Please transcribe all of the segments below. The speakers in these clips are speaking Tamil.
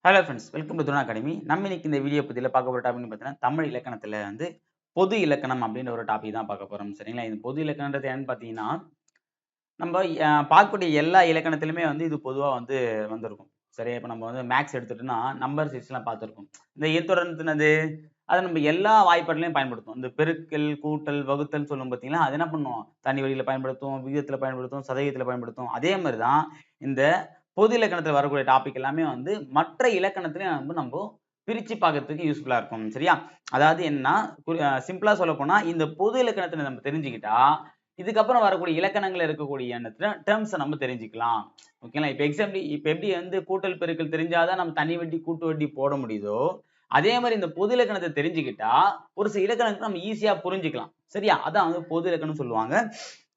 Hello friends, welcome to Thuna academy. நம்ம இன்னைக்கு இந்த வீடியோ பத்தியில பார்க்க போற டாபிக்னு பார்த்தீங்கன்னா, தமிழ் இலக்கணத்துல பொது இலக்கணம் அப்படின்ற ஒரு டாபிக் தான் பார்க்க போறோம். சரிங்களா? இந்த பொது இலக்கணம்ன்றது என்னன்னு பார்த்தீங்கன்னா, நம்ம பார்க்கக்கூடிய எல்லா இலக்கணத்திலுமே இது பொதுவா வந்திருக்கும். சரியா? இப்ப நம்ம மேத்ஸ் எடுத்துட்டோம்னா, நம்பர் சிஸ்டம்லாம் பார்த்திருக்கோம். இந்த எண்தொடர்ந்துனது அத நம்ம எல்லா வாய்ப்பாடுலயும் பயன்படுத்துவோம். இந்த பெருக்கல், கூட்டல், வகுத்தல்ன்னு சொல்லுவோம் பார்த்தீங்களா? அது என்ன பண்ணுவோம்? தனி வழியில பயன்படுத்துவோம், விகிதத்துல பயன்படுத்துவோம், சதவீதத்துல பயன்படுத்துவோம். அதே மாரி தான் இந்த பொது இலக்கணத்துல வரக்கூடிய டாபிக் எல்லாமே மற்ற இலக்கணத்திலயும் நம்போ பிரிச்சு பார்க்கறதுக்கு யூஸ்ஃபுல்லா இருக்கும். சரியா? அதாவது என்னன்னா, சிம்பிளா சொல்லப்போனா, இந்த பொது இலக்கணத்துல நம்ம தெரிஞ்சுக்கிட்டா, இதுக்கப்புறம் வரக்கூடிய இலக்கணங்கள்ல இருக்கக்கூடிய டெர்ம்ஸ நம்ம தெரிஞ்சுக்கலாம். ஓகேங்களா? இப்ப எப்படி கூட்டல், பெருக்கல் தெரிஞ்சாதான் நம்ம தனி வட்டி, கூட்டு வட்டி போட முடியுதோ, அதே மாரி இந்த பொது இலக்கணத்த தெரிஞ்சுக்கிட்டா, ஒரு சில இலக்கணத்த நம்ம ஈஸியா புரிஞ்சுக்கலாம். சரியா? அதான் பொது இலக்கணம்னு சொல்லுவாங்க.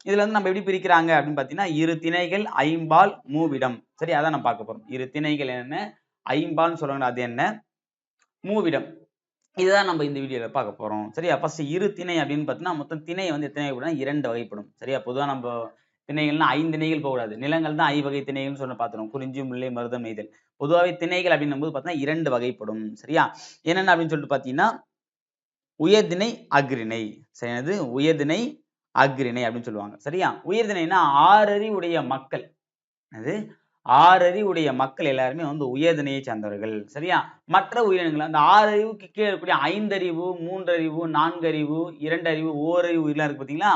இதுல நம்ம எப்படி பிரிக்கிறாங்க அப்படின்னு பாத்தீங்கன்னா, இரு திணைகள், ஐம்பால், மூவிடம். சரி, அதான் நம்ம பார்க்க போறோம். இரு திணைகள் என்ன, ஐம்பால்னு சொல்றாங்க, அது என்ன, மூவிடம். இதுதான் நம்ம இந்த வீடியோல பார்க்க போறோம். சரியா? ஃபர்ஸ்ட் இரு திணை அப்படின்னு பார்த்தீங்கன்னா, மொத்தம் திணை எத்தனை வகைப்படும்? 2 வகைப்படும். சரியா? பொதுவா நம்ம திணைகள்னா 5 திணைகள் போகக்கூடாது. நிலங்கள் தான் ஐவகை திணைகள்னு சொன்ன பார்த்துரும். குறிஞ்சி, முல்லை, மருதம், நெய்தல். பொதுவாவே திணைகள் அப்படின்னும்போது பார்த்தீங்கன்னா 2 வகைப்படும். சரியா? என்னென்ன அப்படின்னு சொல்லிட்டு பார்த்தீங்கன்னா, உயர்திணை, அஃறிணை. சரியானது? உயர்திணை, அஃறிணை அப்படின்னு சொல்லுவாங்க. சரியா? உயர்திணைனா 6 அறிவுடைய மக்கள். அது 6 அறிவுடைய மக்கள் எல்லாருமே உயர்திணையை சார்ந்தவர்கள். சரியா? மற்ற உயிரினங்கள் அந்த 6 அறிவுக்கு கீழ இருக்கக்கூடிய 5 அறிவு, 3 அறிவு, 4 அறிவு, 2 அறிவு, ஓரறிவு உயிரிலாம் இருக்கு பார்த்தீங்களா?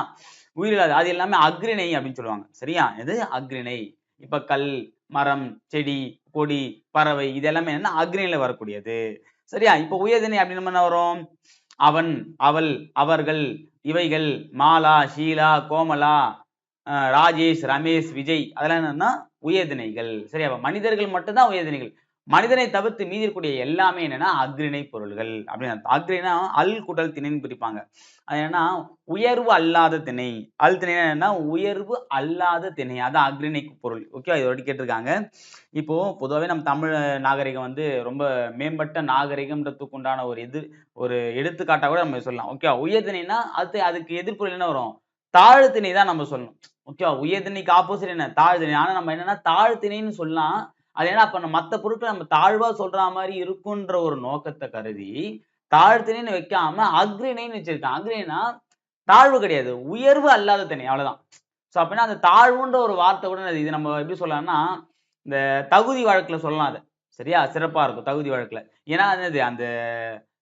உயிரில்லாத அது எல்லாமே அஃறிணை அப்படின்னு சொல்லுவாங்க. சரியா? இது அஃறிணை. இப்ப கல், மரம், செடி, கொடி, பறவை இது எல்லாமே என்ன அஃறிணையில வரக்கூடியது. சரியா? இப்ப உயர்திணை அப்படின்னு என்ன வரும்? அவன், அவள், அவர்கள், இவைகள், மாலா, ஷீலா, கோமலா, ராஜேஷ், ரமேஷ், விஜய் அதெல்லாம் என்னன்னா உயர்திணைகள். சரியா? மனிதர்கள் மட்டும்தான் உயர்திணைகள். மனிதனை தவிர்த்து மீதி இருக்கக்கூடிய எல்லாமே என்னன்னா அஃறிணை பொருள்கள் அப்படின்னு. அஃறிணைனா அல் கூட்டல் திணைன்னு பிரிப்பாங்க. அது என்னன்னா உயர்வு அல்லாத திணை. அல் திணைனா என்ன? உயர்வு அல்லாத திணை. அதான் அஃறிணைக்கு பொருள். ஓகே, இது வரைக்கும் கேட்டிருக்காங்க. இப்போ பொதுவாகவே நம்ம தமிழ் நாகரிகம் ரொம்ப மேம்பட்ட நாகரிகம்ன்றதுக்கு உண்டான ஒரு எடுத்துக்காட்டா கூட நம்ம சொல்லலாம். ஓகே, உயர்திணைனா அதுக்கு எதிர்ப்புகள் என்ன வரும்? தாழ்த்திணை தான் நம்ம சொல்லணும். ஓகேவா? உயர்திணைக்கு ஆப்போசிட் என்ன? தாழ்திணை. ஆனா நம்ம என்னன்னா தாழ்த்திணைன்னு சொல்லலாம். அது ஏன்னா அப்ப மத்த பொருட்களை நம்ம தாழ்வா சொல்ற மாதிரி இருக்குன்ற ஒரு நோக்கத்தை கருதி தாழ்த்திணைன்னு வைக்காம அஃறிணைன்னு வச்சிருக்கான். அஃறிணைனா தாழ்வு கிடையாது, உயர்வு அல்லாத திணை, அவ்வளவுதான். சோ அப்படின்னா அந்த தாழ்வுன்ற ஒரு வார்த்தை கூட இது நம்ம எப்படி சொல்லலாம்னா, இந்த தகுதி வழக்குல சொல்லலாம் அது. சரியா? சிறப்பா இருக்கும் தகுதி வழக்குல. ஏன்னா அந்த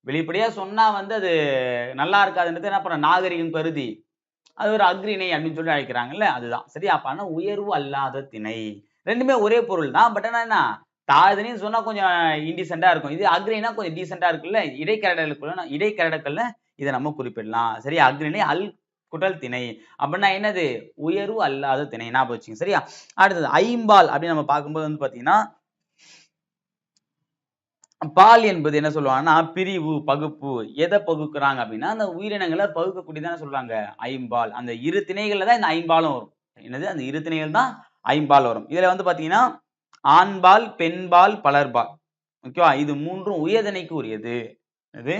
வெளிப்படையா சொன்னா அது நல்லா இருக்காதுன்றது என்ன பண்ண நாகரிகம் கருதி அது ஒரு அஃறிணை அப்படின்னு சொல்லி அழைக்கிறாங்கல்ல, அதுதான். சரியா? அப்ப ஆனா உயர்வு அல்லாத திணை. 2மே ஒரே பொருள் தான். பட் ஆனா என்ன? தாழ்திணைன்னு சொன்னா கொஞ்சம் இன்டீசென்ட்டா இருக்கும். இது அஃறிணைனா கொஞ்சம் டீசென்ட்டா இருக்குல்ல. இடைக்கரடக்கல்ல இத நம்ம குறிப்பிடலாம். சரியா? அஃறிணை அல் கூட்டல் திணை. அப்படின்னா என்னது? உயர்வு அல்லாத திணை. ஞாபகம் வச்சுக்கங்க. சரியா? அடுத்தது ஐம்பால் அப்படின்னு நம்ம பார்க்கும்போது பாத்தீங்கன்னா, பால் என்பது என்ன சொல்லுவாங்கன்னா பிரிவு, பகுப்பு. எதை பகுக்குறாங்க அப்படின்னா, அந்த உயிரினங்களை பகுக்கக்கூடியதான சொல்றாங்க ஐம்பால். அந்த இரு திணைகள்ல தான் இந்த ஐம்பாலும் வரும். என்னது? அந்த இரு திணைகள் தான் ஐம்பால் வரும். இதுல பாத்தீங்கன்னா ஆண்பால், பெண்பால், பலர்பால். ஓகேவா? இது மூன்றும் உயர்திணைக்கு உரியது. இது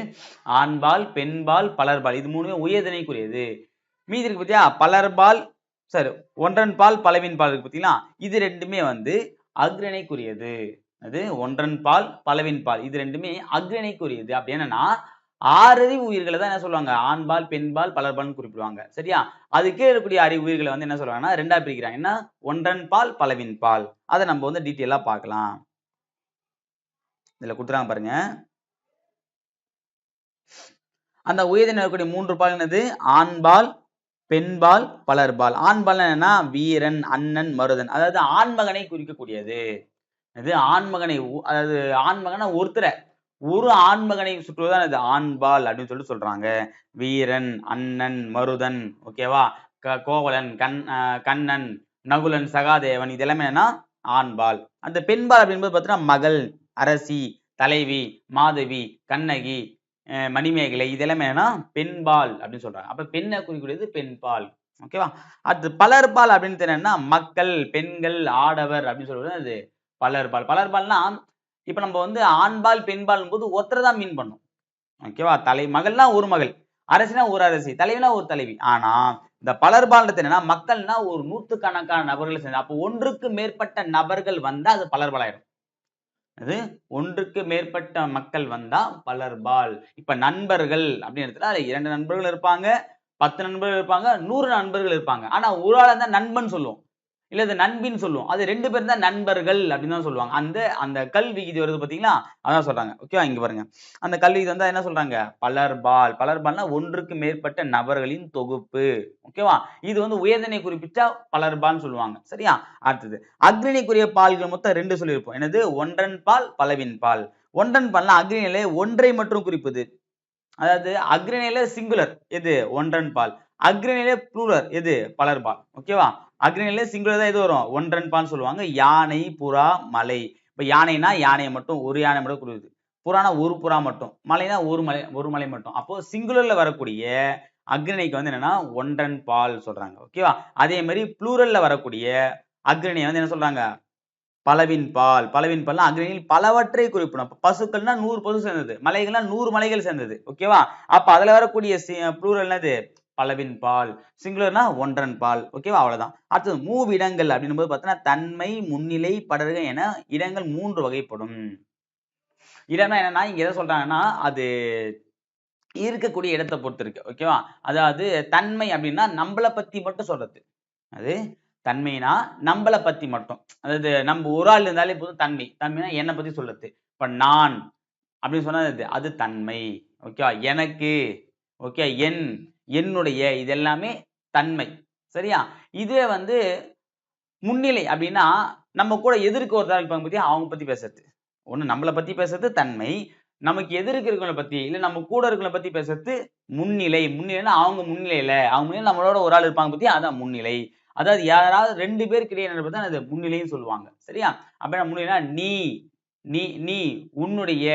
ஆண்பால், பெண்பால், பலர்பால் இது மூணுமே உயர்திணைக்குரியது. மீதி இருக்கு பாத்தியா? பலர்பால், சரி, ஒன்றன் பால், பலவின் பால் இருக்கு பாத்தீங்களா? இது ரெண்டுமே அஃறிணைக்குரியது. அது ஒன்றன் பால், பலவின் பால் இது ரெண்டுமே அஃறிணைக்குரியது. அப்படி என்னன்னா 6 அறிவு உயிர்களை தான் என்ன சொல்லுவாங்க? ஆண்பால், பெண்பால், பலர்பால்னு குறிப்பிடுவாங்க. சரியா? அது கீழ இருக்கக்கூடிய அறிவு உயிர்களை என்ன சொல்றாங்கன்னா 2ஆ பிரிக்கிறாங்க. என்ன? ஒன்றன் பால், பலவின் பால். அதை நம்ம டீட்டெயிலா பார்க்கலாம். இதுல கொடுத்துறாங்க பாருங்க. அந்த உயர்திணை இருக்கக்கூடிய 3 பால் என்னது? ஆண்பால், பெண்பால், பலர்பால். ஆண்பால் என்னன்னா வீரன், அண்ணன், மருதன். அதாவது ஆண்மகனை குறிக்கக்கூடியது. இது ஆண்மகனை அதாவது ஆண்மகனா ஒருத்தரை ஒரு ஆண்மகனை சுற்றுவதுதான் இது ஆண்பால் அப்படின்னு சொல்றாங்க. வீரன், அண்ணன், மருதன், ஓகேவா? கோவலன், கண்ணன், நகுலன், சகாதேவன் இது எல்லாமே என்னன்னா ஆண்பால். அந்த பெண்பால் அப்படின்போது பார்த்தீங்கன்னா மகள், அரசி, தலைவி, மாதவி, கண்ணகி, மணிமேகலை இது எல்லாமே என்னன்னா பெண்பால் அப்படின்னு சொல்றாங்க. அப்ப பெண்ணை குறிக்கக்கூடியது பெண்பால். ஓகேவா? அது பலர்பால் அப்படின்னு என்னன்னா மக்கள், பெண்கள், ஆடவர் அப்படின்னு சொல்றது அது பலர்பால். பலர்பால்னா இப்ப நம்ம ஆண்பால், பெண்பால் போது ஒருத்தரை தான் மீன் பண்ணும். ஓகேவா? மகள்னா ஒரு மகள், அரசினா ஒரு அரசி, தலைவினா ஒரு தலைவி. ஆனா இந்த பலர்பால்ன்றது என்னன்னா மக்கள்னா ஒரு நூற்றுக்கணக்கான நபர்கள் சேர்ந்து, அப்போ ஒன்றுக்கு மேற்பட்ட நபர்கள் வந்தா அது பலர்பால் ஆயிடும். அது ஒன்றுக்கு மேற்பட்ட மக்கள் வந்தா பலர்பால். இப்ப நண்பர்கள் அப்படின்னு எடுத்துட்டா அதுல 2 நண்பர்கள் இருப்பாங்க, 10 நண்பர்கள் இருப்பாங்க, 100 நண்பர்கள் இருப்பாங்க. ஆனா ஒரு ஆள தான் நண்பன் சொல்லுவோம். இல்ல அது நண்பின்னு சொல்லுவோம். அது 2 பேரும் தான் நண்பர்கள் அப்படின்னு தான் சொல்லுவாங்க. அந்த அந்த கல் விகுதி வருது பார்த்தீங்களா? அதான் சொல்றாங்க. ஓகேவா? இங்க பாருங்க. அந்த கல் விகுதி வந்தா என்ன சொல்றாங்க? பலர்பால். பலர்பால்னா ஒன்றுக்கு மேற்பட்ட நபர்களின் தொகுப்பு. ஓகேவா? இது வந்து உயர்திணை குறிப்பிட்டா பலர்பால்னு சொல்லுவாங்க. சரியா? அடுத்தது. அஃறிணைக்குரிய பால்கள் மொத்தம் 2 சொல்லியிருப்போம். என்னது? ஒன்றன் பால், பலவின் பால். ஒன்றன் பால்னா அஃறிணையிலே ஒன்றை மட்டும் குறிப்பது. அதாவது அஃறிணையில சிங்குலர் எது? ஒன்றன் பால். அஃறிணையில ப்ளூரல் எது? பலர்பால். ஓகேவா? அஃறிணையில சிங்குலர் தான் எது வரும்? ஒன்றன் பால்னு சொல்லுவாங்க. யானை, புறா, மலை. இப்ப யானைனா யானைய மட்டும் ஒரு யானை மட்டும் குறிக்குது. புறானா ஒரு புறா மட்டும். மலைனா ஒரு மலை மட்டும். அப்போ சிங்குலர்ல வரக்கூடிய அஃறிணைக்கு வந்து என்னன்னா ஒன்றன் பால் சொல்றாங்க. ஓகேவா? அதே மாதிரி ப்ளூரல்ல வரக்கூடிய அஃறிணைய வந்து என்ன சொல்றாங்க? பலவின் பால். பலவின் பால்னா அஃறிணையில் பலவற்றை குறிப்பிடும். அப்ப பசுக்கள்னா 100 பசு சேர்ந்தது. மலைகள்னா 100 மலைகள் சேர்ந்தது. ஓகேவா? அப்ப அதுல வரக்கூடிய ப்ளூரல் என்னது? பலவின் பால். சிங்குலர்னா ஒன்றன் பால். ஓகேவா? அவ்வளவுதான். அடுத்தது மூவிடங்கள் அப்படின்னும்போது பார்த்தீங்கன்னா தன்மை, முன்னிலை, படர்கை என இடங்கள் 3 வகைப்படும். இடம்னா என்னன்னா இங்க எதை சொல்றாங்கன்னா அது இருக்கக்கூடிய இடத்தை பொறுத்து இருக்கு. ஓகேவா? அதாவது தன்மை அப்படின்னா நம்மள பத்தி மட்டும் சொல்றது. அது தன்மைனா நம்மள பத்தி மட்டும். அதாவது நம்ம ஒரு ஆள் இருந்தாலே போதும் தன்மை. தன்மைனா என்ன பத்தி சொல்லுது. இப்ப நான் அப்படின்னு சொன்னா அது தன்மை. ஓகேவா? எனக்கு, ஓகே, என்னுடைய இது எல்லாமே தன்மை. சரியா? இதுவே வந்து முன்னிலை அப்படின்னா நம்ம கூட எதிர்க்க ஒருத்தர் இருப்பாங்க பத்தியா அவங்க பத்தி பேசுறது. ஒண்ணு நம்மள பத்தி பேசுறது தன்மை. நமக்கு எதிர்க்க இருக்கிறவங்கள பத்தி இல்ல நம்ம கூட இருக்கிறவங்கள பத்தி பேசுறது முன்னிலை. முன்னிலைன்னா அவங்க முன்னிலையில அவங்க முன்னிலையில நம்மளோட ஒரு ஆள் இருப்பாங்க பத்தியா அதான் முன்னிலை. அதாவது யாராவது 2 பேருக்கு இடையே நடப்பது தான் அது முன்னிலைன்னு சொல்லுவாங்க. சரியா? அப்ப என்ன முன்னிலைன்னா நீ நீ நீ உன்னுடைய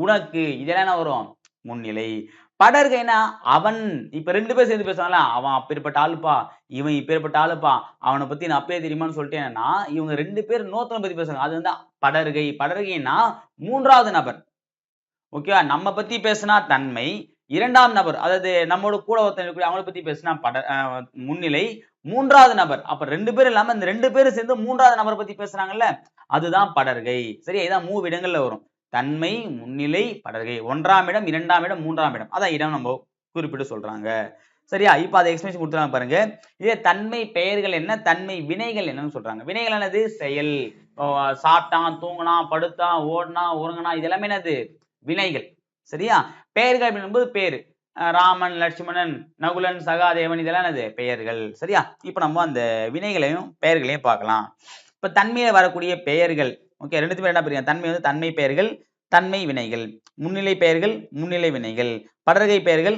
உனக்கு இதெல்லாம் என்ன வரும்? முன்னிலை. படர்கைனா அவன் இப்ப 2 பேர் சேர்ந்து பேசுவாங்கல்ல அவன் அப்பேற்பட்ட ஆளுப்பா இவன் இப்பேற்பட்ட ஆளுப்பா அவனை பத்தி நான் அப்பயே தெரியுமான்னு சொல்லிட்டேன்னா இவங்க 2 பேர் இன்னொருத்தவனை பத்தி பேசுறாங்க அது வந்து படர்கை. படர்கைன்னா 3வது நபர். ஓகேவா? நம்ம பத்தி பேசினா தன்மை. 2ஆம் நபர் அதாவது நம்மோட கூட ஒருத்தன் இருக்கக்கூடிய அவங்கள பத்தி பேசினா முன்னிலை. 3வது நபர் அப்ப 2 பேர் இல்லாம இந்த 2 பேரும் சேர்ந்து 3வது நபரை பத்தி பேசுறாங்கல்ல அதுதான் படர்கை. சரியா? இதான் மூவிடங்கள்ல வரும். தன்மை, முன்னிலை, படர்கை. 1ஆம் இடம், 2ஆம் இடம், 3ஆம் இடம். அதான் இடம் நம்ம குறிப்பிட்டு சொல்றாங்க. சரியா? இப்ப அதை எக்ஸ்பிளனேஷன் கொடுத்துறாங்க பாருங்க. இதே தன்மை பெயர்கள் என்ன? தன்மை வினைகள் என்னன்னு சொல்றாங்க. வினைகள் என்னது? செயல். சாப்பிட்டான், தூங்கினான், படுத்தான், ஓடினான், உறங்கினா இது எல்லாமே என்னது? வினைகள். சரியா? பெயர்கள் அப்படின்னும்போது பேரு. ராமன், லட்சுமணன், நகுலன், சகாதேவன் இதெல்லாம் என்னது? பெயர்கள். சரியா? இப்ப நம்ம அந்த வினைகளையும் பெயர்களையும் பார்க்கலாம். இப்ப தன்மையில வரக்கூடிய பெயர்கள். ஓகே, ரெண்டுத்துமே என்ன பிரியும்? தன்மை வந்து தன்மை பெயர்கள், தன்மை வினைகள். முன்னிலை பெயர்கள், முன்னிலை வினைகள். படர்கை பெயர்கள்,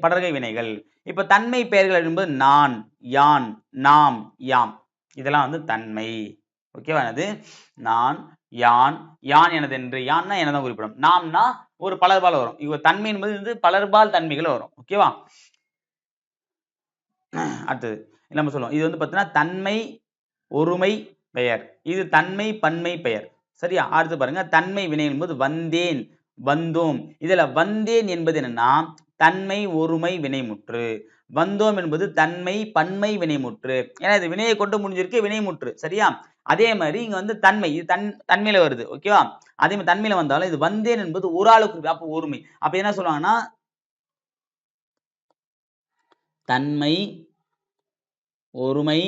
படர்கை வினைகள். இப்ப தன்மை பெயர்கள் என்பது நான், யான், நாம், யாம். இதெல்லாம் வந்து தன்மை. ஓகேவா? என்னது? நான், யான், யான் எனது என்று. யான்னா என்னதான் குறிப்பிடும். நாம்னா ஒரு பலர்பால் வரும். இவ தன்மை என்பது வந்து பலர்பால் தன்மைகள் வரும். ஓகேவா? அடுத்தது நம்ம சொல்லுவோம். இது வந்து பார்த்தீங்கன்னா தன்மை ஒருமை பெயர். இது தன்மை பன்மை பெயர். சரியா? அடுத்து பாருங்க தன்மை வினை என்பது வந்தேன், வந்தோம். இதுல வந்தேன் என்பது என்னன்னா தன்மை ஒருமை வினைமுற்று. வந்தோம் என்பது தன்மை பன்மை வினைமுற்று. ஏன்னா இது வினையை கொண்டு முடிஞ்சிருக்கு வினைமுற்று. சரியா? அதே மாதிரி இங்க வந்து தன்மை இது தன்மையில வருது. ஓகேவா? அதே மாதிரி தன்மையில வந்தாலும் இது வந்தேன் என்பது ஒரு ஆளுக்கு அப்ப ஒருமை. அப்ப என்ன சொல்லுவாங்கன்னா தன்மை ஒருமை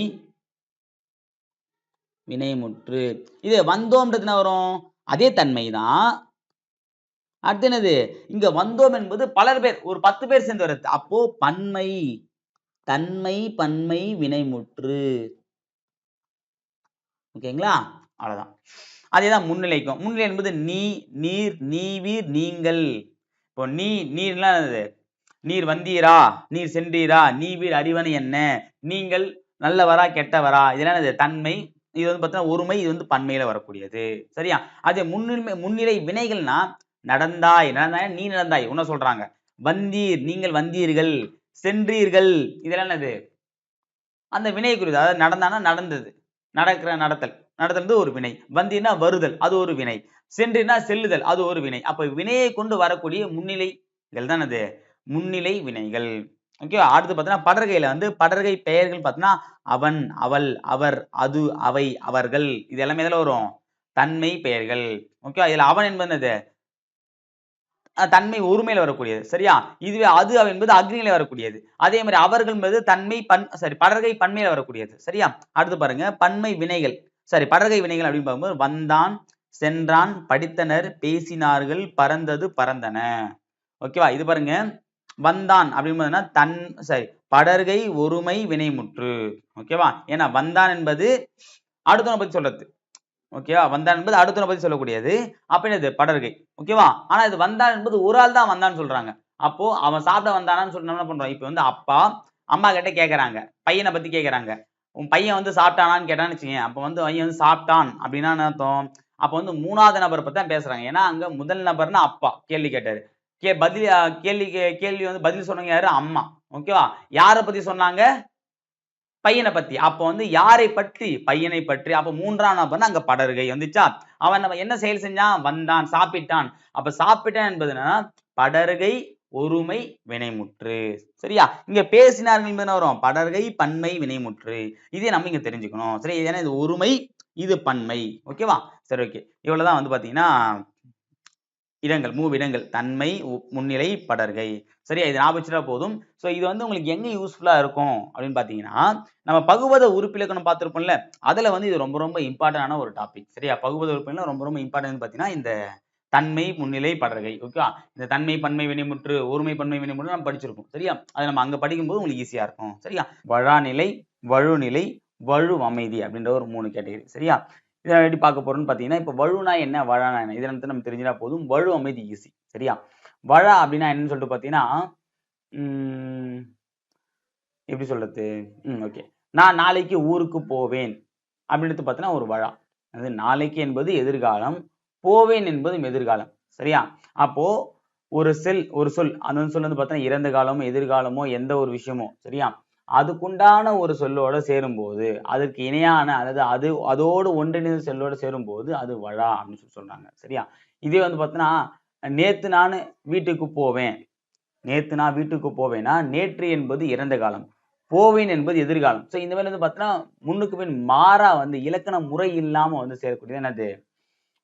வினைமுற்று. இது வந்தோம்ன்றது என்ன வரும்? அதே தன்மை தான். அடுத்து என்னது? இங்க வந்தோம் என்பது பலர் பேர் ஒரு 10 பேர் சேர்ந்து வருது. அப்போ பன்மை. தன்மை பன்மை வினைமுற்று. ஓகேங்களா? அவ்வளவுதான். அதேதான் முன்னிலைக்கும். முன்னிலை என்பது நீ, நீர், நீவீர், நீங்கள். இப்போ நீர்லாம் என்னது? நீர் வந்தீரா, நீர் சென்றீரா, நீவீர் அறிவன என்ன, நீங்கள் நல்லவரா கெட்டவரா இதெல்லாம் என்னது? தன்மை. இது வந்து பார்த்தீங்கன்னா ஒருமை. இது வந்து பன்மையில வரக்கூடியது. சரியா? அதே முன்னிலை வினைகள்னா நடந்தாய் நீ நடந்தாய் உன்ன சொல்றாங்க. வந்தீர் நீங்கள் வந்தீர்கள், சென்றீர்கள் இதெல்லாம் என்னது? அந்த வினை குறிது. அதாவது நடந்தானா நடந்தது. நடக்கிற நடத்தல் ஒரு வினை. வந்தீர்னா வருதல் அது ஒரு வினை. சென்றீர்னா செல்லுதல் அது ஒரு வினை. அப்ப வினையை கொண்டு வரக்கூடிய முன்னிலைகள் தான் அது முன்னிலை வினைகள். ஓகேவா? அடுத்து பார்த்தீங்கன்னா படர்கையில வந்து படர்கை பெயர்கள் பார்த்தீங்கன்னா அவன், அவள், அவர், அது, அவை, அவர்கள் இது எல்லாமே எதுல வரும்? தன்மை பெயர்கள். ஓகே, இதுல அவன் என்பது என்னது? தன்மை ஒருமையில வரக்கூடியது. சரியா? இதுவே அது என்பது அக்னியில வரக்கூடியது. அதே மாதிரி அவர்கள் என்பது தன்மை படர்கை பன்மையில வரக்கூடியது. சரியா? அடுத்து பாருங்க, பன்மை வினைகள். படர்கை வினைகள் அப்படின்னு பார்க்கும்போது வந்தான், சென்றான், படித்தனர், பேசினார்கள், பறந்தது, பறந்தன. ஓகேவா? இது பாருங்க, வந்தான் அப்படின்னா படர்கை ஒருமை வினைமுற்று. ஓகேவா? ஏன்னா வந்தான் என்பது அடுத்தவனை பத்தி சொல்றது. ஓகேவா? வந்தான் என்பது அடுத்தவனை பத்தி சொல்லக்கூடியது. அப்ப என்னது? படர்கை. ஓகேவா? ஆனா இது வந்தான் என்பது ஒரு ஆள் தான் வந்தான்னு சொல்றாங்க. அப்போ அவன் சாப்பிட வந்தானான்னு சொல்லி என்ன பண்றோம்? இப்ப வந்து அப்பா அம்மா கிட்ட கேக்குறாங்க, பையனை பத்தி கேக்குறாங்க. உன் பையன் வந்து சாப்பிட்டானான்னு கேட்டான்னு வச்சுக்கேன். அப்ப வந்து பையன் வந்து சாப்பிட்டான் அப்படின்னா என்ன அர்த்தம்? அப்ப வந்து 3வது நபரை பத்தி தான் பேசுறாங்க. ஏன்னா அங்க முதல் நபர்னா அப்பா கேள்வி கேட்டாரு. கேள்வி வந்து பதில் சொன்னவங்க யாரு? அம்மா. ஓகேவா? யாரை பத்தி சொன்னாங்க? பையனை பத்தி. அப்ப வந்து யாரை பற்றி? பையனை பற்றி. அப்ப 3ஆம் நபர்னா அங்க படர்கை வந்துச்சா? அவன் நம்ம என்ன செயல் செஞ்சான்? வந்தான், சாப்பிட்டான். அப்ப சாப்பிட்டான் என்பது என்னன்னா படர்கை ஒருமை வினைமுற்று. சரியா? இங்க பேசினார்கள் என்பது என்ன வரும்? படர்கை பன்மை வினைமுற்று. இதை நம்ம இங்க தெரிஞ்சுக்கணும். சரி, ஏன்னா இது ஒருமை, இது பன்மை. ஓகேவா? சரி, ஓகே. இவ்வளவுதான் வந்து பாத்தீங்கன்னா இடங்கள், மூவிடங்கள், தன்மை, முன்னிலை, படர்கை. சரியா? இது ஞாபகம் வச்சுட்டா போதும். சோ இது வந்து உங்களுக்கு எங்க யூஸ்ஃபுல்லா இருக்கும் அப்படின்னு பாத்தீங்கன்னா, நம்ம பகுபத உறுப்பிலக்கணம் பார்த்திருப்போம்ல, அதுல வந்து இது ரொம்ப ரொம்ப இம்பார்ட்டன்டான ஒரு டாபிக். சரியா? பகுபத உறுப்பில ரொம்ப ரொம்ப இம்பார்ட்டன்ட் பாத்தீங்கன்னா இந்த தன்மை, முன்னிலை, படர்கை. ஓகேவா? இந்த தன்மை, பன்மை, வினைமுற்று, ஒருமை, பன்மை, வினைமுற்று நம்ம படிச்சிருப்போம். சரியா? அது நம்ம அங்க படிக்கும்போது உங்களுக்கு ஈஸியா இருக்கும். சரியா? வழாநிலை, வழுநிலை, வழு அமைதி அப்படின்ற ஒரு 3 கேட்டகரி. சரியா? இதை எப்படி பார்க்க போறோம்னு பாத்தீங்கன்னா, இப்ப வழுனா என்ன, வழானா என்ன, இதை நம்ம தெரிஞ்சினா போதும். வழு அமைதி ஈஸி. சரியா? வழா அப்படின்னா என்னன்னு சொல்லிட்டு பாத்தீங்கன்னா, எப்படி சொல்றது? ஓகே, நான் நாளைக்கு ஊருக்கு போவேன் அப்படின்னு பாத்தீங்கன்னா ஒரு வழா. அது நாளைக்கு என்பது எதிர்காலம், போவேன் என்பதும் எதிர்காலம். சரியா? அப்போ ஒரு சொல் அந்த சொல் வந்து பாத்தீங்கன்னா இறந்த காலமோ எதிர்காலமோ எந்த ஒரு விஷயமோ, சரியா, அதுக்குண்டான ஒரு சொல்லோட சேரும்போது, அதற்கு இணையான அல்லது அதோடு ஒன்றிணைந்த சொல்லோட சேரும்போது அது வழா அப்படின்னு சொல்றாங்க. சரியா? இதே வந்து பாத்தீங்கன்னா நேத்து நான் வீட்டுக்கு போவேன், நேத்து நான் வீட்டுக்கு போவேன்னா நேற்று என்பது இறந்த காலம், போவேன் என்பது எதிர்காலம். சோ இந்த மாதிரி வந்து பாத்தீங்கன்னா முன்னுக்கு பின் மாறா வந்து இலக்கண முறை இல்லாம வந்து சேரக்கூடியது என்னது?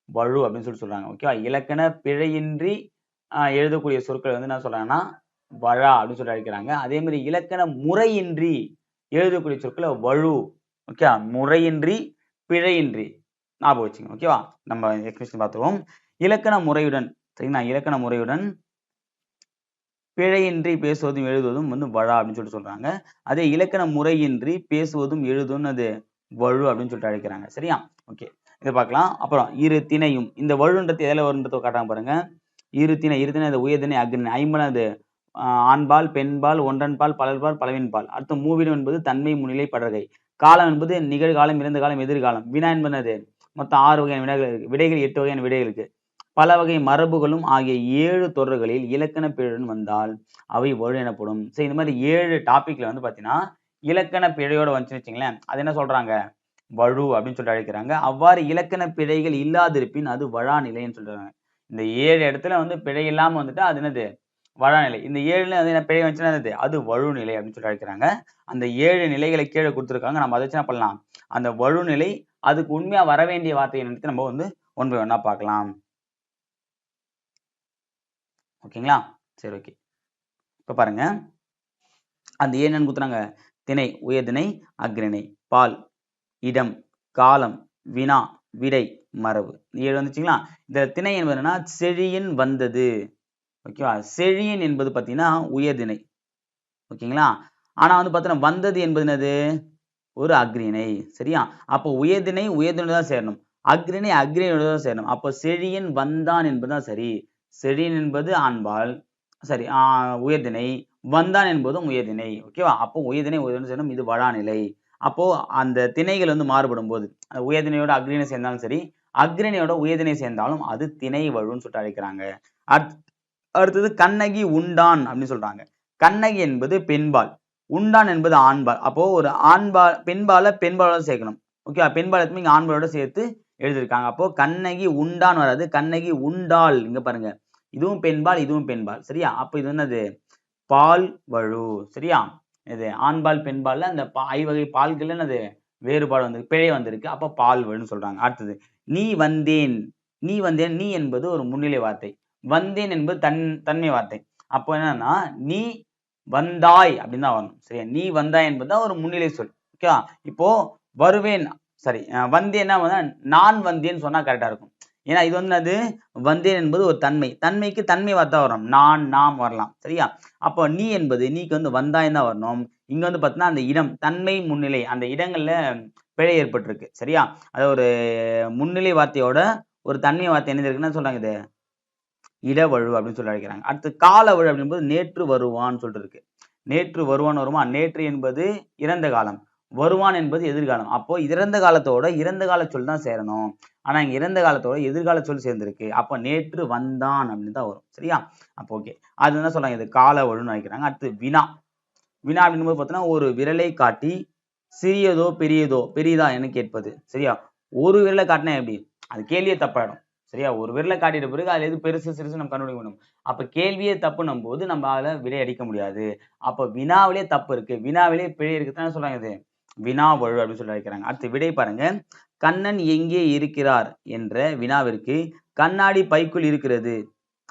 வழு அப்படின்னு சொல்றாங்க. ஓகேவா? இலக்கண பிழையின்றி எழுதக்கூடிய சொற்கள் வந்து என்ன சொல்றாங்கன்னா வழா அப்படின்னு சொல்லி அழைக்கிறாங்க. அதே மாதிரி இலக்கண முறையின்றி எழுதக்கூடிய சொற்களை வழு. ஓகே, முறையின்றி பிழையின்றி ஞாபகம் வச்சுங்க. ஓகேவா? நம்ம எக்ஸ்பிரஷன் பார்த்துருவோம். இலக்கண முறையுடன், சரிங்களா, இலக்கண முறையுடன் பிழையின்றி பேசுவதும் எழுதுவதும் வந்து வழா அப்படின்னு சொல்றாங்க. அதே இலக்கண முறையின்றி பேசுவதும் எழுதுவதும் அது வழு அப்படின்னு சொல்லிட்டு அழைக்கிறாங்க. சரியா? ஓகே, இதை பார்க்கலாம். அப்புறம் இரு திணையும், இந்த வழுன்றது எதில் வருன்றதை காட்டாம பாருங்க. இரு திணை அது உயர்திணை, அக்னி. ஐம்பது அது ஆண்பால், பெண்பால், ஒன்றன்பால், பலர்பால், பலவின்பால். அடுத்து மூவிடம் என்பது தன்மை, முன்னிலை, படர்கை. காலம் என்பது நிகழ்காலம், இறந்த காலம், எதிர்காலம். வினா என்பது மொத்தம் 6 வகையான வினாக்கள் இருக்கு. விடைகள் 8 வகையான விடைகள் இருக்கு. பல வகை மரபுகளும் ஆகிய 7 தொடர்களில் இலக்கண பிழையுடன் வந்தால் அவை வழு எனப்படும். சரி, இந்த மாதிரி 7 டாபிக்ல வந்து பாத்தீங்கன்னா இலக்கண பிழையோட வந்துச்சுன்னு வச்சுங்களேன், அது என்ன சொல்றாங்க? வழு அப்படின்னு சொல்லிட்டு அழைக்கிறாங்க. அவ்வாறு இலக்கண பிழைகள் இல்லாதிருப்பின் அது வழா நிலைன்னு சொல்றாங்க. இந்த 7 இடத்துல வந்து பிழை இல்லாம வந்துட்டா அது என்னது? வழாநிலை. இந்த 7ல வந்து பிழை வந்துச்சுன்னா என்னது? அது வழுநிலை அப்படின்னு சொல்லி அழைக்கிறாங்க. அந்த 7 நிலைகளை கீழே கொடுத்துருக்காங்க. நம்ம அதை வச்சு என்ன பண்ணலாம்? அந்த வழுநிலை அதுக்கு உண்மையா வர வேண்டிய வார்த்தையை நினைத்து நம்ம வந்து ஒன் பை ஒன்னா பார்க்கலாம். ஓகேங்களா? சரி, ஓகே. இப்ப பாருங்க, அந்த என்னன்னு கொடுத்துறாங்க? திணை, உயர்திணை, அக்ரிணை, பால், இடம், காலம், வினா, விடை, மரபு. 7 வந்துச்சுங்களா? இந்த திணை என்பது என்னன்னா செழியன் வந்தது. ஓகேவா? செழியன் என்பது பாத்தீங்கன்னா உயர்திணை. ஓகேங்களா? ஆனா வந்து பாத்தீங்கன்னா வந்தது என்பது என்னது? ஒரு அக்ரிணை. சரியா? அப்போ உயர்திணை உயர்திணை தான் சேரணும், அக்ரிணை அக்ரிணையோட தான் சேரணும். அப்போ செழியன் வந்தான் என்பதுதான் சரி. செழியன் என்பது ஆண்பால், சரி, உயர்திணை, வந்தான் என்பதும் உயர்திணை. ஓகேவா? அப்போ உயர்திணை உயர்திணை சேரணும். இது வழாநிலை. அப்போ அந்த திணைகள் வந்து மாறுபடும் போது உயர்திணையோட அக்ரிணை சேர்ந்தாலும் சரி, அக்ரிணையோட உயர்திணை சேர்ந்தாலும் அது திணை வழுன்னு சொல்லிட்டு அழைக்கிறாங்க. அடுத்தது கண்ணகி உண்டான் அப்படின்னு சொல்றாங்க. கண்ணகி என்பது பெண்பால், உண்டான் என்பது ஆண்பால். அப்போ ஒரு ஆண்பால் பெண்பாலோட சேர்க்கணும். ஓகே, பெண்பால் இங்க ஆண்பாலோட சேர்த்து எழுதியிருக்காங்க. அப்போ கண்ணகி உண்டான் வராது, கண்ணகி உண்டாள். இங்க பாருங்க, இதுவும் பெண்பால், இதுவும் பெண்பால். சரியா? அப்ப இது என்னது? பால் வழு. சரியா? இது ஆண்பால் பெண்பால்ல அந்த ஐவகை பால்கள் என்னது? வேறுபாடு வந்து பிழை வந்திருக்கு. அப்ப பால் வழுன்னு சொல்றாங்க. அடுத்தது நீ வந்தேன். நீ வந்தேன். நீ என்பது ஒரு முன்னிலை வார்த்தை. வந்தேன் என்பது தன்மை வார்த்தை. அப்போ என்னன்னா நீ வந்தாய் அப்படின்னு தான் வரணும். சரியா? நீ வந்தாய் என்பது தான் ஒரு முன்னிலை சொல். ஓகேவா? இப்போ வருவேன் சாரி வந்தேன்னா நான் வந்தேன்னு சொன்னா கரெக்டா இருக்கும். ஏன்னா இது வந்து அது வந்தேன் என்பது ஒரு தன்மை. தன்மைக்கு தன்மை வார்த்தை வரணும். நான், நாம் வரலாம். சரியா? அப்போ நீ என்பது நீக்கு வந்து வந்தாய் தான் வரணும். இங்க வந்து பார்த்தீங்கன்னா அந்த இடம் தன்மை முன்னிலை அந்த இடங்கள்ல பிழை ஏற்பட்டிருக்கு. சரியா? அது ஒரு முன்னிலை வார்த்தையோட ஒரு தன்மை வார்த்தை என்ன இருக்குன்னு சொல்றாங்க இது இடவழு அப்படின்னு சொல்லி அழைக்கிறாங்க. அடுத்து காலவழு அப்படின்பது நேற்று வருவான்னு சொல்லிட்டு இருக்கு. நேற்று வருவான் வருமா? நேற்று என்பது இறந்த காலம். வருவான் என்பது எதிர்காலம். அப்போ இறந்த காலத்தோட இறந்த கால சொல் தான் சேரணும். ஆனா இங்க இறந்த காலத்தோட எதிர்கால சொல் சேர்ந்திருக்கு. அப்போ நேற்று வந்தான் அப்படின்னு தான் வரும். சரியா? அப்போ ஓகே. அது என்ன சொல்றாங்க? இது காலவழுன்னு நினைக்கிறாங்க. அடுத்து வினா. வினா அப்படின்பது பார்த்தீங்கன்னா ஒரு விரலை காட்டி சிறியதோ பெரியதோ பெரியதா என கேட்பது. சரியா? ஒரு விரலை காட்டினா எப்படி? அது கேள்வியே தப்பாயிடும். சரியா? ஒரு விரலை காட்டிட்ட பிறகு அதுல எது பெருசு சிறுசு நம்ம கண்டுபிடிக்க முடியும். அப்ப கேள்வியே தப்புன்னும் போது நம்ம அதுல விடை அடிக்க முடியாது. அப்ப வினாவிலே தப்பு இருக்கு. வினாவிலே பிழை இருக்குன்னு சொல்றாங்க இது வினாவழு அப்படின்னு சொல்லி அழைக்கிறாங்க. அடுத்து விடை பாருங்க. கண்ணன் எங்கே இருக்கிறார் என்ற வினாவிற்கு கண்ணாடி பைக்குள் இருக்கிறது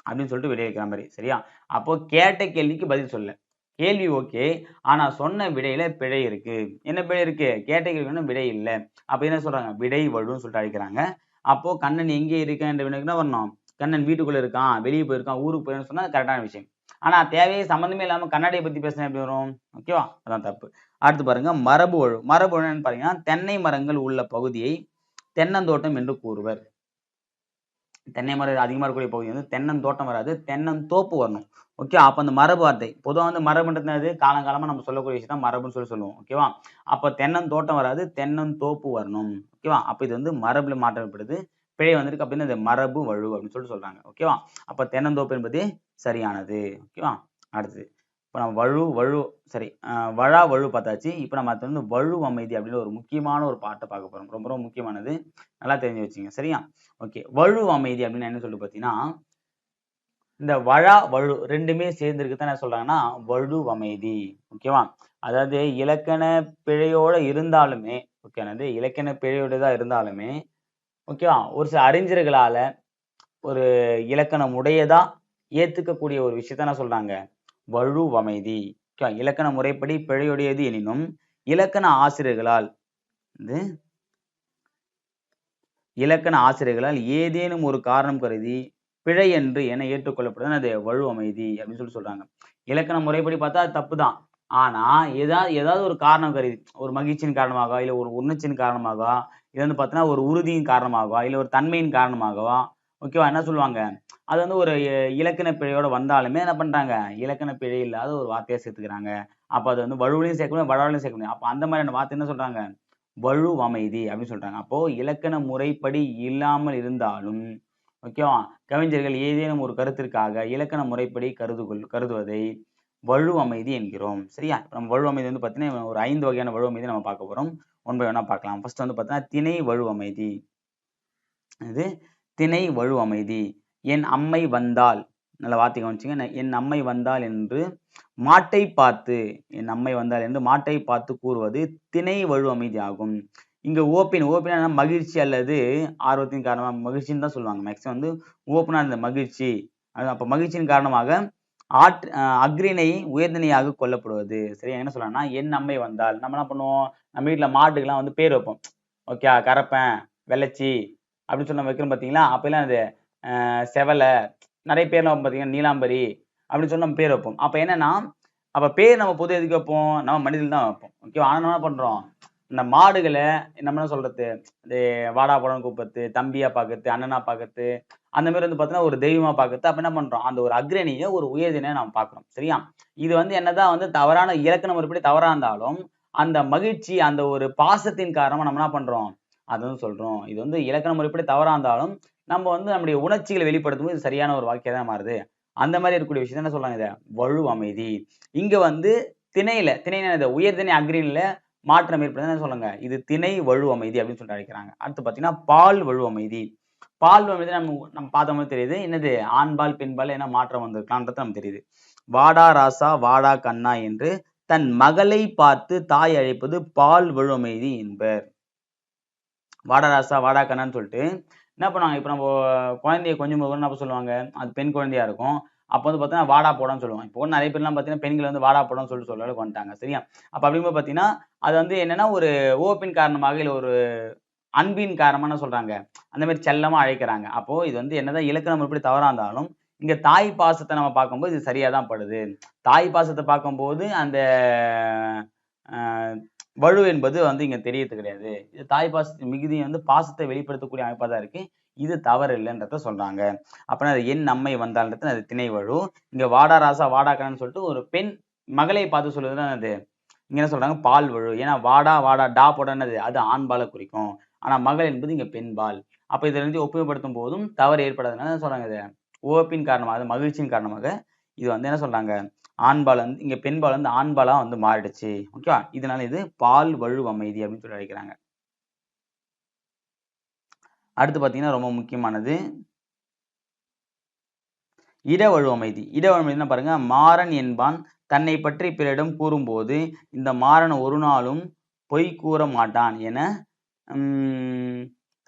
அப்படின்னு சொல்லிட்டு விடை வைக்கிற மாதிரி. சரியா? அப்போ கேட்ட கேள்விக்கு பதில் சொல்ல. கேள்வி ஓகே. ஆனா சொன்ன விடையில பிழை இருக்கு. என்ன பிழை இருக்கு? கேட்ட கேள்விக்கு விடை இல்லை. அப்ப என்ன சொல்றாங்க? விடை வழுன்னு சொல்லிட்டு அழைக்கிறாங்க. அப்போ கண்ணன் எங்கே இருக்கான் என்ற வினாக்கு என்ன வரணும்? கண்ணன் வீட்டுக்குள்ள இருக்கான், வெளியே போயிருக்கான், ஊருக்கு போயிருக்கான்னு சொன்னா கரெக்டான விஷயம். ஆனா தேவையே சம்பந்தமே இல்லாம கண்ணாடியை பத்தி பேசினா எப்படி வரும்? ஓகேவா? அதான் தப்பு. அடுத்து பாருங்க மரபு வழு. மரபு வழுன்னு பாத்தீங்கன்னா தென்னை மரங்கள் உள்ள பகுதியை தென்னந்தோட்டம் என்று கூறுவர். தென்னை மரம் அதிகமா இருக்கக்கூடிய பகுதி வந்து தென்னந்தோட்டம் வராது, தென்னந்தோப்பு வரணும். ஓகே. அப்ப அந்த மரபு வார்த்தை பொதுவா வந்து மரபுன்றது என்னது? காலங்காலமா நம்ம சொல்லக்கூடிய விஷயம் தான் மரபுன்னு சொல்லுவோம். ஓகேவா? அப்ப தென்னந்தோட்டம் வராது, தென்னந்தோப்பு வரணும். ஓகேவா? அப்ப இது வந்து மரபுல மாற்றப்படுது. பிழை வந்திருக்கு அப்படின்னு இது மரபு வழு அப்படின்னு சொல்றாங்க. ஓகேவா? அப்ப தென்னந்தோப்பு என்பது சரியானது. ஓகேவா? அடுத்தது இப்ப நம்ம வழு சரி வழா வழு பார்த்தாச்சு. இப்ப நம்ம அடுத்து வந்து வழு அமைதி அப்படின்னு ஒரு முக்கியமான ஒரு பாட்டை பார்க்க போறோம். ரொம்ப ரொம்ப முக்கியமானது. நல்லா தெரிஞ்சு வச்சுங்க. சரியா? ஓகே. வழு அமைதி அப்படின்னு என்ன சொல்லி பார்த்தீங்கன்னா இந்த வழா வழு ரெண்டுமே சேர்ந்திருக்கு தான் என்ன சொல்றாங்கன்னா வழு அமைதி. ஓகேவா? அதாவது இலக்கண பிழையோட இருந்தாலுமே ஓகேனது இலக்கண பிழையோட தான் இருந்தாலுமே ஓகேவா? ஒரு சில அறிஞர்களால ஒரு இலக்கணம் உடையதா ஏத்துக்கக்கூடிய ஒரு விஷயத்த என்ன சொல்றாங்க? வழு அமைதி. ஓகேவா? இலக்கண முறைப்படி பிழையுடையது எனினும் இலக்கண ஆசிரியர்களால் வந்து இலக்கண ஆசிரியர்களால் ஏதேனும் ஒரு காரணம் கருதி பிழை என்று என ஏற்றுக்கொள்ளப்படுது அது வழு அமைதி அப்படின்னு சொல்றாங்க. இலக்கண முறைப்படி பார்த்தா அது தப்பு தான். ஆனா ஏதாவது ஒரு காரணம் கருதி ஒரு மகிழ்ச்சியின் காரணமாக இல்ல ஒரு உணர்ச்சியின் காரணமாக இது வந்து பார்த்தீங்கன்னா ஒரு உறுதியின் காரணமாக இல்ல ஒரு தன்மையின் காரணமாகவா ஓகேவா என்ன சொல்லுவாங்க அது வந்து ஒரு இலக்கண பிழையோட வந்தாலுமே என்ன பண்றாங்க இலக்கண பிழை இல்லாத ஒரு வார்த்தையை சேர்த்துக்கிறாங்க. அப்ப அது வந்து வலுவிலையும் சேர்க்க முடியும் வடாவிலையும் சேர்க்க முடியும். அப்ப அந்த மாதிரியான வார்த்தை என்ன சொல்றாங்க வழு அமைதி அப்படின்னு சொல்றாங்க. அப்போ இலக்கண முறைப்படி இல்லாமல் இருந்தாலும் ஓகேவா கவிஞர்கள் ஏதேனும் ஒரு கருத்திற்காக இலக்கண முறைப்படி கருதுவதை வழு அமைதி என்கிறோம். சரியா? நம்ம வழு அமைதி வந்து பார்த்தீங்கன்னா ஒரு 5 வகையான வழு அமைதி நம்ம பார்க்க போறோம். ஒன் பை ஒன்னா பார்க்கலாம். ஃபர்ஸ்ட் வந்து பார்த்தீங்கன்னா திணை வழு அமைதி. இது திணை வழு அமைதி. என் அம்மை வந்தால் நல்ல வார்த்தை கவனிச்சுங்க. என் அம்மை வந்தால் என்று மாட்டை பார்த்து என் அம்மை வந்தால் என்று மாட்டை பார்த்து கூறுவது திணை வழு அமைதி ஆகும். இங்க ஓப்பினா மகிழ்ச்சி அல்லது ஆர்வத்தின் காரணமா மகிழ்ச்சின்னு தான் சொல்லுவாங்க. மேக்ஸிமம் வந்து ஓப்பனா இந்த மகிழ்ச்சி அப்ப மகிழ்ச்சியின் காரணமாக அக்ரிணை உயர்திணையாக கொல்லப்படுவது. சரியா? என்ன சொல்லலாம்னா என் அம்மை வந்தால் நம்ம என்ன பண்ணுவோம் நம்ம வீட்டுல மாட்டுக்கெல்லாம் வந்து பேர் வைப்போம். ஓகே கரப்பன் வெள்ளச்சி அப்படின்னு சொல்லி நம்ம வைக்கிறோம் பார்த்தீங்களா? அப்பெல்லாம் அது செவலை நிறைய பேர்லாம் பார்த்தீங்கன்னா நீலாம்பரி அப்படின்னு சொல்லி நம்ம பேர் வைப்போம். அப்ப என்னன்னா அப்ப பேர் நம்ம பொது எதுக்கு வைப்போம்? நம்ம மனிதர்கள் தான் வைப்போம். ஓகே ஆனா என்ன பண்றோம் இந்த மாடுகளை நம்ம என்ன சொல்றது இது வாடா போடான்னு கூப்பிடுறது தம்பியா பாக்குறது அண்ணனா பாக்குறது அந்த மாதிரி வந்து பாத்தீங்கன்னா ஒரு தெய்வமா பாக்குறது அப்ப என்ன பண்றோம் அந்த ஒரு அக்ரணியை ஒரு உயர்தினை நம்ம பாக்குறோம். சரியா? இது வந்து என்னதான் வந்து தவறான இலக்கண முறைப்படி தவறா இருந்தாலும் அந்த மகிழ்ச்சி அந்த ஒரு பாசத்தின் காரணமா நம்ம என்ன பண்றோம் அது வந்து சொல்றோம். இது வந்து இலக்கண முறைப்படி தவறா இருந்தாலும் நம்ம வந்து நம்முடைய உணர்ச்சிகளை வெளிப்படுத்தும் போது சரியான ஒரு வாக்கியம் தான் மாறுது. அந்த மாதிரி இருக்கக்கூடிய விஷயம் என்ன சொல்றாங்க இதை வழு அமைதி. இங்க வந்து திணையில உயர்திணை அக்ரிணில மாற்றம் ஏற்படுதுன்னு சொல்லுங்க இது திணை வழு அமைதி அப்படின்னு சொல்லிட்டு அழைக்கிறாங்க. அடுத்து பாத்தீங்கன்னா பால் வழு அமைதி. பால் வழு அமைதி நம்ம பார்த்த மாதிரி தெரியுது என்னது ஆண்பால் பெண்பால் என்ன மாற்றம் வந்திருக்கலாம்ன்றது நமக்கு தெரியுது. வாடா ராசா வாடா கண்ணா என்று தன் மகளை பார்த்து தாய் அழைப்பது பால் வழுவமைதி என்பர். வாடா ராசா வாடா கண்ணான்னு சொல்லிட்டு என்ன பண்ணுவாங்க, இப்போ நம்ம குழந்தைய கொஞ்சம் போது என்ன சொல்லுவாங்க, அது பெண் குழந்தையா இருக்கும். அப்போ வந்து பார்த்தீங்கன்னா வாடா போடான்னு சொல்லுவாங்க. இப்போ நிறைய பேர்லாம் பார்த்தீங்கன்னா பெண்கள் வந்து வாடா போடான்னு சொல்லிட்டு சொல்ற அளவுக்கு வந்துட்டாங்க. சரியா? அப்போ அப்படிங்கும்போது பார்த்தீங்கன்னா அது வந்து என்னன்னா ஒரு ஓப்பின் காரணமாக இல்லை ஒரு அன்பின் காரணமா என்ன சொல்றாங்க, அந்த மாதிரி செல்லமா அழைக்கிறாங்க. அப்போ இது வந்து என்னதான் இலக்கணம் எப்படி தவறா இருந்தாலும் இங்க தாய் பாசத்தை நம்ம பார்க்கும்போது இது சரியா தான் படுது. தாய் பாசத்தை பார்க்கும்போது அந்த வலு என்பது வந்து இங்க தெரியறது கிடையாது. இது தாய் பாசத்தின் மிகுதி வந்து பாசத்தை வெளிப்படுத்தக்கூடிய அமைப்பா தான் இருக்கு. இது தவறு இல்லைன்றத சொல்றாங்க. அப்படின்னா அது என் அம்மை வந்தால்ன்றது அது திணை வழு. இங்க வாடா ராசா வாடா கண்ணான்னு சொல்லிட்டு ஒரு பெண் மகளை பார்த்து சொல்லுதுன்னா அது இங்க என்ன சொல்றாங்க, பால் வழு. ஏன்னா வாடா வாடா டா போடானது அது ஆண்பாலை குறிக்கும். ஆனா மகள் என்பது இங்க பெண்பால். அப்ப இதை வந்து ஒப்புமைப்படுத்தும் போதும் தவறு ஏற்படாதுனால என்ன சொல்றாங்க, இது உவப்பின் காரணமாக மகிழ்ச்சியின் காரணமாக இது வந்து என்ன சொல்றாங்க, ஆண்பால் வந்து இங்க பெண்பால் வந்து ஆண்பாலா வந்து மாறிடுச்சு. ஓகேவா? இதனால இது பால் வழு அமைதி அப்படின்னு சொல்லி அழைக்கிறாங்க. அடுத்து பாத்தீங்கன்னா ரொம்ப முக்கியமானது இடவழு அமைதி. இடவழு அமைதினா பாருங்க, மாறன் என்பான் தன்னை பற்றி பிறரிடம் கூறும்போது இந்த மாறன் ஒரு நாளும் பொய் கூற மாட்டான் என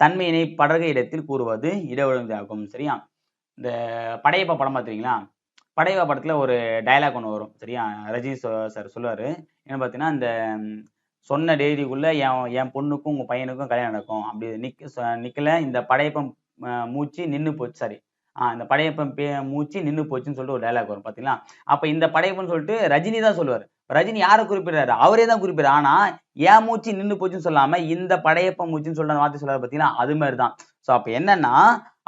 தன்மையினை படர்க இடத்தில் கூறுவது இடவழுமை ஆகும். சரியா? இந்த படையப்பா படம் பார்த்துருக்கீங்களா? படையப்பா படத்துல ஒரு டயலாக் ஒன்று வரும். சரியா? ரஜினி சார் சொல்லுவாரு. என்ன பார்த்தீங்கன்னா, இந்த சொன்ன தேதிக்குள்ள என் பொண்ணுக்கும் உங்க பையனுக்கும் கல்யாணம் நடக்கும். அப்படி நிக்கல இந்த படையப்பம் மூச்சு நின்னு போச்சு. சாரி, இந்த படையப்பன் மூச்சு நின்னு போச்சுன்னு சொல்லிட்டு ஒரு டயலாக் வரும் பாத்தீங்களா? அப்ப இந்த படையப்பன்னு சொல்லிட்டு ரஜினி தான் சொல்லுவாரு. ரஜினி யாரை குறிப்பிடுறாரு? அவரே தான் குறிப்பிடுறாரு. ஆனா என் மூச்சு நின்னு போச்சுன்னு சொல்லாம இந்த படையப்பன் மூச்சுன்னு சொல்ற வார்த்தை சொல்றாரு பாத்தீங்களா? அது மாதிரிதான். சோ அப்ப என்னன்னா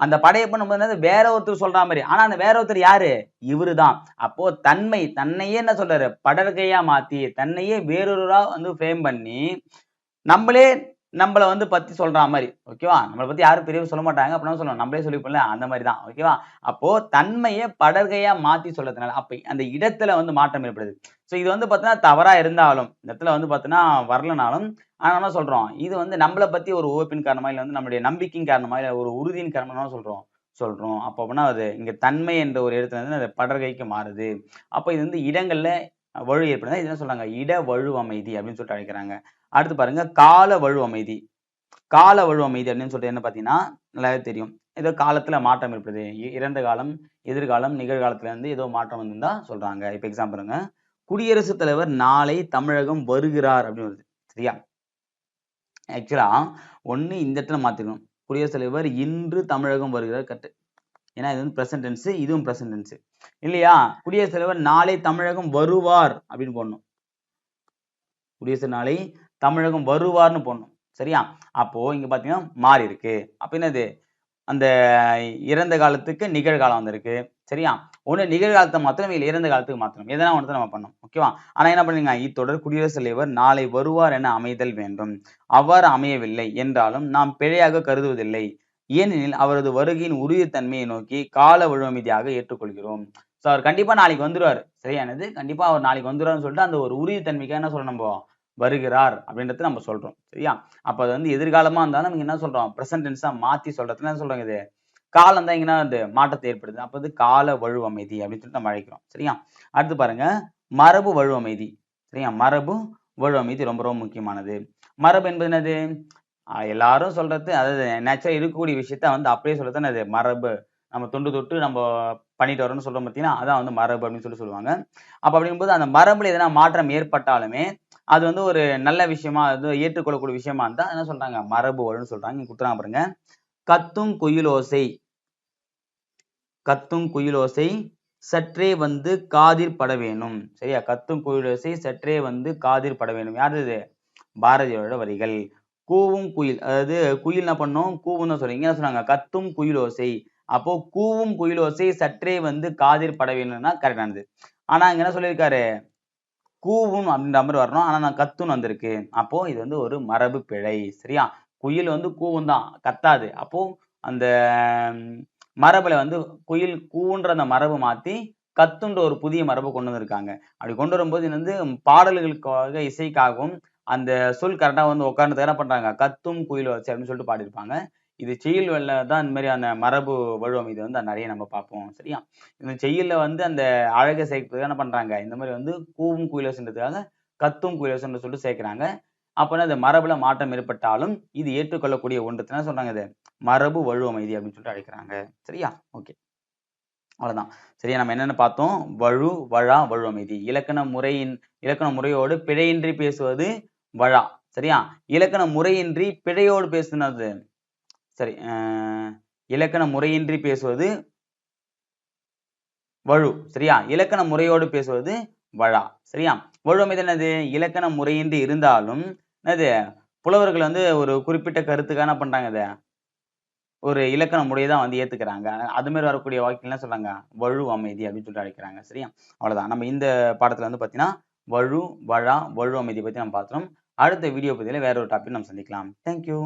அந்த படையப்பன் வேற ஒருத்தர் சொல்ற மாதிரி. ஆனா அந்த வேற ஒருத்தர் யாரு? இவருதான். அப்போ தன்னையே என்ன சொல்றாரு, படர்கையா மாத்தி தன்னையே வேறொருவரா வந்து ஃப்ரேம் பண்ணி நம்மள வந்து பத்தி சொல்ற மாதிரி. ஓகேவா? நம்மளை பத்தி யாரும் பெரியவங்க சொல்ல மாட்டாங்க. அப்படின்னா சொல்லணும், நம்மளே சொல்லிப்போம்ல அந்த மாதிரி தான். ஓகேவா? அப்போ தன்மையை படர்கையா மாத்தி சொல்றதுனால அப்ப அந்த இடத்துல வந்து மாற்றம் ஏற்படுது. சோ இது வந்து பாத்தீங்கன்னா தவறா இருந்தாலும் இந்த இடத்துல வந்து பாத்தீங்கன்னா வரலனாலும் ஆனா என்ன சொல்றோம், இது வந்து நம்மளை பத்தி ஒரு உவப்பின் காரணமா இல்ல வந்து நம்மளுடைய நம்பிக்கையின் காரணமா இல்ல ஒரு உறுதியின் காரணமா சொல்றோம். அப்ப அப்படின்னா அது இங்க தன்மை என்ற ஒரு இடத்துல இருந்து அது படர்கைக்கு மாறுது. அப்ப இது வந்து இடங்கள்ல வலு ஏற்படுது. இது என்ன சொல்றாங்க, இட வலு அமைதி அப்படின்னு சொல்லிட்டு அழைக்கிறாங்க. அடுத்து பாருங்க, கால வலு அமைதி. கால வலு அமைதி அப்படின்னு சொல்லிட்டு என்ன பார்த்தீங்கன்னா நல்லாவே தெரியும். ஏதோ காலத்துல மாற்றம் ஏற்படுது. இறந்த காலம், எதிர்காலம், நிகழ்காலத்துல இருந்து ஏதோ மாற்றம் வந்திருந்தா சொல்றாங்க. இப்ப எக்ஸாம்பிள் பாருங்க, குடியரசுத் தலைவர் நாளை தமிழகம் வருகிறார் அப்படின்னு வருது. சரியா? ஆக்சுவலா ஒண்ணு இந்த இடத்துல மாத்திக்கணும். குடியரசுத் தலைவர் இன்று தமிழகம் வருகிறார் கரெக்ட். ஏன்னா இது வந்து பிரசன்ட் டென்ஸ், இதுவும் பிரசன்ட் டென்ஸ் இல்லையா? குடியரசுத் தலைவர் நாளை தமிழகம் வருவார் அப்படின்னு போடணும். குடியரசு நாளை தமிழகம் வருவார்னு போடணும். சரியா? அப்போ இங்க பாத்தீங்கன்னா மாறி இருக்கு. அப்ப என்னது, அந்த இறந்த காலத்துக்கு நிகழ்காலம் வந்திருக்கு. சரியா? ஒண்ணு நிகழ்காலத்தை மாத்திரம் இல்ல இறந்த காலத்துக்கு மாத்திரம் எதனா ஒன்று நம்ம பண்ணோம். ஓகேவா? ஆனா என்ன பண்ணுங்க, இத்தொடர் குடியரசுத் தலைவர் நாளை வருவார் என அமைதல் வேண்டும். அவ்வாறு அமையவில்லை என்றாலும் நாம் பிழையாக கருதுவதில்லை. ஏனெனில் அவரது வருகையின் உறுதித்தன்மையை நோக்கி கால வழுவமைதியாக ஏற்றுக்கொள்கிறோம். சோ அவர் கண்டிப்பா நாளைக்கு வந்துருவாரு. சரியானது, கண்டிப்பா அவர் நாளைக்கு வந்துருவாருன்னு சொல்லிட்டு அந்த ஒரு உறுதித்தன்மைக்காக என்ன சொல்றோம், நம்ம வருகிறார் அப்படின்றது நம்ம சொல்றோம். சரியா? அப்ப அது வந்து எதிர்காலமா இருந்தாலும் நம்ம என்ன சொல்றோம், பிரசன்ட் டென்ஸா மாத்தி சொல்றதுல என்ன சொல்றாங்க, இது காலம் தான் இங்கன்னா அந்த மாற்றத்தை ஏற்படுது. அப்ப அது கால வழு அமைதி அப்படின்னு சொல்லிட்டு நம்ம அழைக்கிறோம். சரியா? அடுத்து பாருங்க, மரபு வழு அமைதி. சரியா? மரபு வழு அமைதி ரொம்ப ரொம்ப முக்கியமானது. மரபு என்பது என்னது, எல்லாரும் சொல்றது, அதாவது நேச்சுரலா இருக்கக்கூடிய விஷயத்த வந்து அப்படியே சொல்றது அது மரபு. நம்ம தொண்டு தொட்டு நம்ம பண்ணிட்டு வரோம்னு சொல்றோம் பார்த்தீங்கன்னா, அதான் வந்து மரபு அப்படின்னு சொல்லி சொல்லுவாங்க. அப்ப அப்படிங்கும்போது அந்த மரபுல எதனா மாற்றம் ஏற்பட்டாலுமே அது வந்து ஒரு நல்ல விஷயமா, அது ஏற்றுக்கொள்ளக்கூடிய விஷயமா இருந்தா என்ன சொல்றாங்க, மரபு வழுன்னு சொல்றாங்க. இங்க குடுத்துறாங்க பாருங்க, கத்தும் குயிலோசை சற்றே வந்து காதில் பட வேணும். சரியா? கத்தும் குயிலோசை சற்றே வந்து காதில் பட வேணும். யாரு இது? பாரதியோட வரிகள். கூவும் குயில், அதாவது குயில் என்ன பண்ணும், கூவும் தான் சொல்றீங்க. என்ன சொன்னாங்க, கத்தும் குயிலோசை. அப்போ கூவும் குயிலோசை சற்றே வந்து காதில் பட வேணும்னா கரெக்டானது. ஆனா இங்க என்ன சொல்லியிருக்காரு, கூவும் அப்படின்ற மாதிரி வரணும். ஆனா நான் கத்துன்னு வந்திருக்கு. அப்போ இது வந்து ஒரு மரபு பிழை. சரியா? குயில் வந்து கூவும் தான், கத்தாது. அப்போ அந்த மரபுல வந்து குயில் கூவுன்ற அந்த மரபு மாத்தி கத்துன்ற ஒரு புதிய மரபு கொண்டு வந்திருக்காங்க. அப்படி கொண்டு வரும்போது இது வந்து பாடல்களுக்காக, இசைக்காகவும் அந்த சொல் கரெக்டா வந்து உட்கார்ந்து என்ன பண்றாங்க, கத்தும் குயில் வச்சு அப்படின்னு சொல்லிட்டு பாடியிருப்பாங்க. இது செய்யுள்ல தான் இந்த மாதிரி அந்த மரபு வழுவமைதி வந்து நிறைய நம்ம பார்ப்போம். சரியா? இந்த செய்யுள்ல வந்து அந்த அழகை சேர்க்கிறதுக்கு என்ன பண்றாங்க, இந்த மாதிரி வந்து கூவும் குயிலோசைன்றதுக்காக கத்தும் குயிலோசைன்னு சொல்லிட்டு சேர்க்கிறாங்க. அப்போனா அந்த மரபுல மாற்றம் ஏற்பட்டாலும் இது ஏற்றுக்கொள்ளக்கூடிய ஒன்று. என்ன சொல்றாங்க இது? மரபு வழுவமைதி அப்படின்னு சொல்லிட்டு அழைக்கிறாங்க. சரியா? ஓகே. அவ்வளவுதான். சரியா? நம்ம என்னென்ன பார்த்தோம்? வழு, வழா, வழுவமைதி. இலக்கண முறையோடு பிழையின்றி பேசுவது வழா. சரியா? இலக்கண முறையின்றி பிழையோடு பேசுனது சரி. இலக்கண முறையின்றி பேசுவது வழு. சரியா? இலக்கண முறையோடு பேசுவது வழா. சரியா? வழுவமைதி என்னது? இலக்கண முறையின்றி இருந்தாலும் என்னது? புலவர்கள் வந்து ஒரு குறிப்பிட்ட கருத்துக்காக என்ன பண்றாங்க இத? ஒரு இலக்கண முறையை தான் வந்து ஏத்துக்கிறாங்க. அது மாதிரி வரக்கூடிய வாக்கியம் என்ன சொல்றாங்க? வழு அமைதி அப்படின்னு சொல்லிட்டு அழைக்கிறாங்க. சரியா? அவ்வளவுதான். நம்ம இந்த பாடத்துல வந்து பாத்தீங்கன்னா வழு, வழா, வழு அமைதி பத்தி நம்ம பார்த்தோம். அடுத்த வீடியோ பதிவுல வேற ஒரு டாபிக் நம்ம சந்திக்கலாம். Thank you.